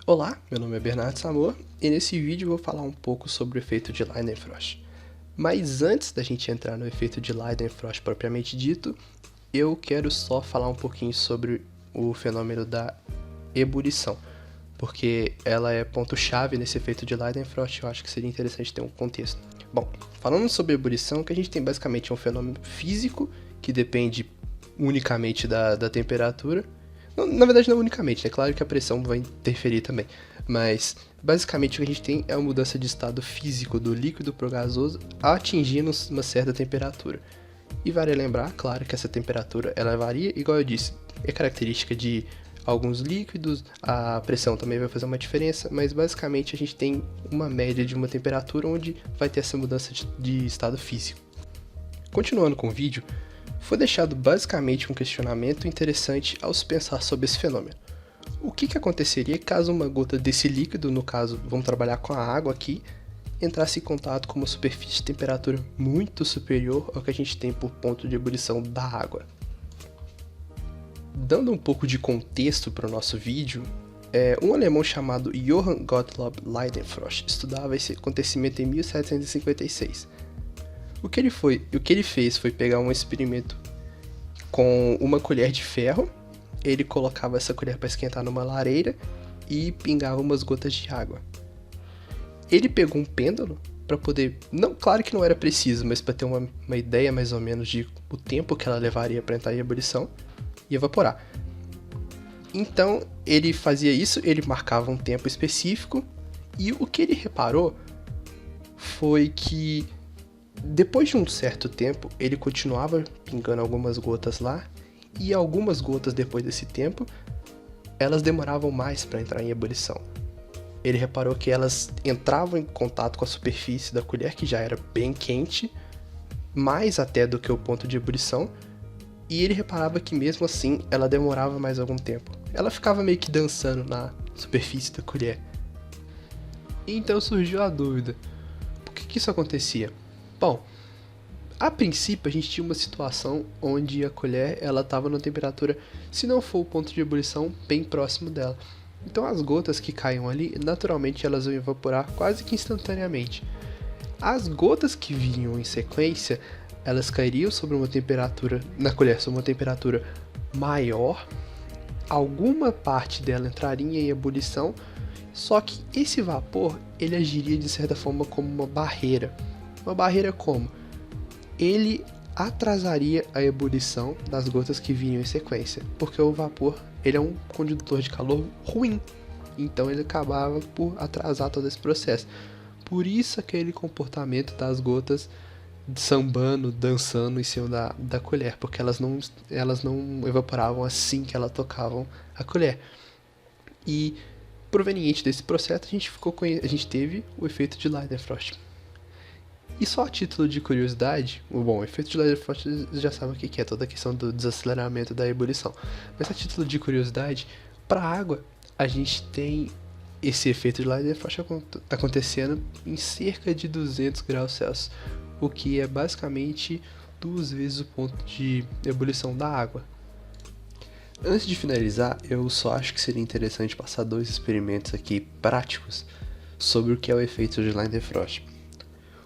Olá, meu nome é Bernardo Samor e nesse vídeo eu vou falar um pouco sobre o efeito de Leidenfrost. Mas antes da gente entrar no efeito de Leidenfrost propriamente dito, eu quero só falar um pouquinho sobre o fenômeno da ebulição, porque ela é ponto-chave nesse efeito de Leidenfrost e eu acho que seria interessante ter um contexto. Bom, falando sobre ebulição, o que a gente tem basicamente é um fenômeno físico que depende unicamente da temperatura. Na verdade, não unicamente, é claro que a pressão vai interferir também, mas basicamente o que a gente tem é a mudança de estado físico do líquido para o gasoso atingindo uma certa temperatura. E vale lembrar, claro, que essa temperatura ela varia, igual eu disse, é característica de alguns líquidos, a pressão também vai fazer uma diferença, mas basicamente a gente tem uma média de uma temperatura onde vai ter essa mudança de estado físico. Continuando com o vídeo, foi deixado basicamente um questionamento interessante ao se pensar sobre esse fenômeno. O que aconteceria caso uma gota desse líquido, no caso, vamos trabalhar com a água aqui, entrasse em contato com uma superfície de temperatura muito superior ao que a gente tem por ponto de ebulição da água? Dando um pouco de contexto para o nosso vídeo, um alemão chamado Johann Gottlob Leidenfrost estudava esse acontecimento em 1756. O que ele fez foi pegar um experimento com uma colher de ferro, ele colocava essa colher para esquentar numa lareira e pingava umas gotas de água. Ele pegou um pêndulo para poder, não, claro que não era preciso, mas para ter uma ideia mais ou menos de o tempo que ela levaria para entrar em ebulição e evaporar. Então ele fazia isso, ele marcava um tempo específico e o que ele reparou foi que depois de um certo tempo, ele continuava pingando algumas gotas lá, e algumas gotas depois desse tempo, elas demoravam mais para entrar em ebulição. Ele reparou que elas entravam em contato com a superfície da colher, que já era bem quente, mais até do que o ponto de ebulição, e ele reparava que mesmo assim ela demorava mais algum tempo. Ela ficava meio que dançando na superfície da colher. E então surgiu a dúvida: por que isso acontecia? Bom, a princípio a gente tinha uma situação onde a colher ela estava numa temperatura, se não for o ponto de ebulição, bem próximo dela. Então as gotas que caíam ali, naturalmente elas iam evaporar quase que instantaneamente. As gotas que vinham em sequência, elas cairiam sobre uma temperatura, na colher, sobre uma temperatura maior, alguma parte dela entraria em ebulição, só que esse vapor ele agiria de certa forma como uma barreira. Uma barreira como? Ele atrasaria a ebulição das gotas que vinham em sequência, porque o vapor ele é um condutor de calor ruim, então ele acabava por atrasar todo esse processo. Por isso aquele comportamento das gotas sambando, dançando em cima da colher, porque elas não evaporavam assim que elas tocavam a colher. E proveniente desse processo a gente teve o efeito de Leidenfrost. E só a título de curiosidade, o efeito de Leidenfrost vocês já sabem o que é, toda a questão do desaceleramento da ebulição. Mas a título de curiosidade, para a água, a gente tem esse efeito de Leidenfrost acontecendo em cerca de 200 graus Celsius, o que é basicamente 2 vezes o ponto de ebulição da água. Antes de finalizar, eu só acho que seria interessante passar 2 experimentos aqui práticos sobre o que é o efeito de Leidenfrost.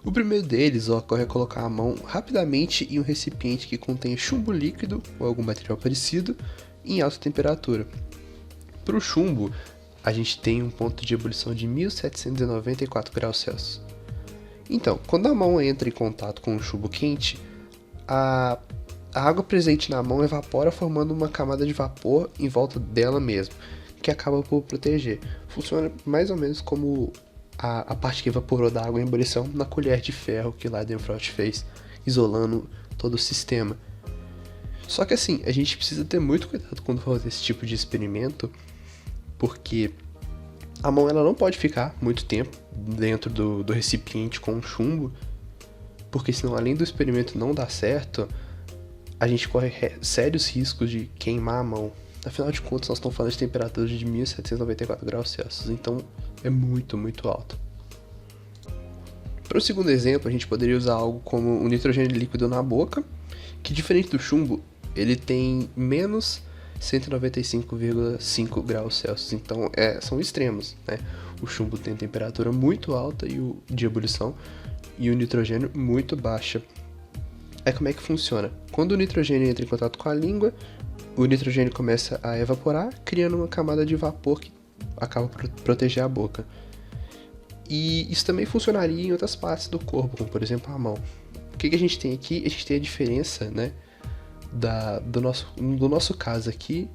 O primeiro deles ocorre a colocar a mão rapidamente em um recipiente que contém chumbo líquido ou algum material parecido em alta temperatura. Para o chumbo, a gente tem um ponto de ebulição de 1794 graus Celsius. Então, quando a mão entra em contato com o chumbo quente, a água presente na mão evapora formando uma camada de vapor em volta dela mesmo, que acaba por proteger. Funciona mais ou menos como a parte que evaporou da água em ebulição na colher de ferro que Leidenfrost fez, isolando todo o sistema. Só que assim, a gente precisa ter muito cuidado quando for fazer esse tipo de experimento, porque a mão ela não pode ficar muito tempo dentro do recipiente com chumbo, porque senão, além do experimento não dar certo, a gente corre sérios riscos de queimar a mão. Afinal de contas, nós estamos falando de temperaturas de 1794 graus Celsius, então é muito, muito alto. Para o segundo exemplo, a gente poderia usar algo como o nitrogênio líquido na boca, que diferente do chumbo, ele tem menos 195,5 graus Celsius. Então são extremos, né? O chumbo tem temperatura muito alta de ebulição e o nitrogênio muito baixa. Aí como é que funciona? Quando o nitrogênio entra em contato com a língua, o nitrogênio começa a evaporar, criando uma camada de vapor que acaba por proteger a boca. E isso também funcionaria em outras partes do corpo, como por exemplo a mão. O que a gente tem aqui? A gente tem a diferença, né, do nosso caso aqui,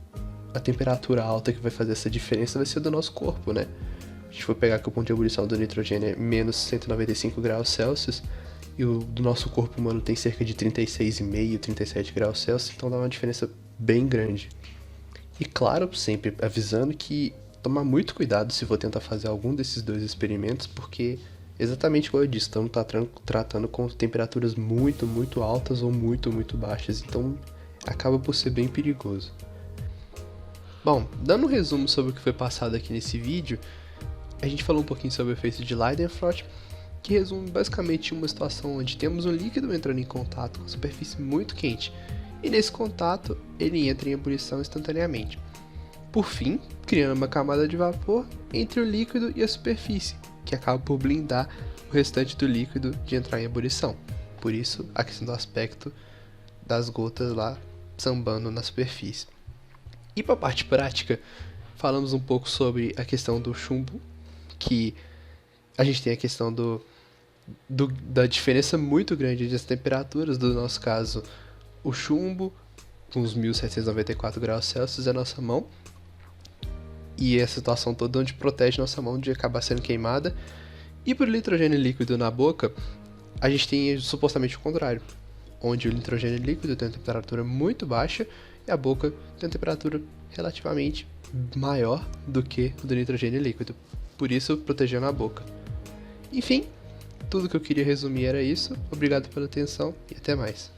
a temperatura alta que vai fazer essa diferença vai ser do nosso corpo, né? A gente for pegar que o ponto de ebulição do nitrogênio é menos 195 graus Celsius, e o do nosso corpo humano tem cerca de 36,5, 37 graus Celsius, então dá uma diferença bem grande. E claro, sempre avisando que tomar muito cuidado se for tentar fazer algum desses dois experimentos, porque exatamente como eu disse, estamos tratando com temperaturas muito, muito altas ou muito, muito baixas, então acaba por ser bem perigoso. Bom, dando um resumo sobre o que foi passado aqui nesse vídeo, a gente falou um pouquinho sobre o efeito de Leidenfrost, que resume basicamente uma situação onde temos um líquido entrando em contato com a superfície muito quente, e nesse contato ele entra em ebulição instantaneamente. Por fim, criando uma camada de vapor entre o líquido e a superfície, que acaba por blindar o restante do líquido de entrar em ebulição. Por isso, a questão do aspecto das gotas lá sambando na superfície. E para a parte prática, falamos um pouco sobre a questão do chumbo, que a gente tem a questão da diferença muito grande das temperaturas, do nosso caso, o chumbo, com uns 1794 graus Celsius, é a nossa mão, e a situação toda onde protege nossa mão de acabar sendo queimada. E para o nitrogênio líquido na boca, a gente tem supostamente o contrário, onde o nitrogênio líquido tem uma temperatura muito baixa e a boca tem uma temperatura relativamente maior do que o do nitrogênio líquido, por isso protegendo a boca. Enfim, tudo que eu queria resumir era isso. Obrigado pela atenção e até mais.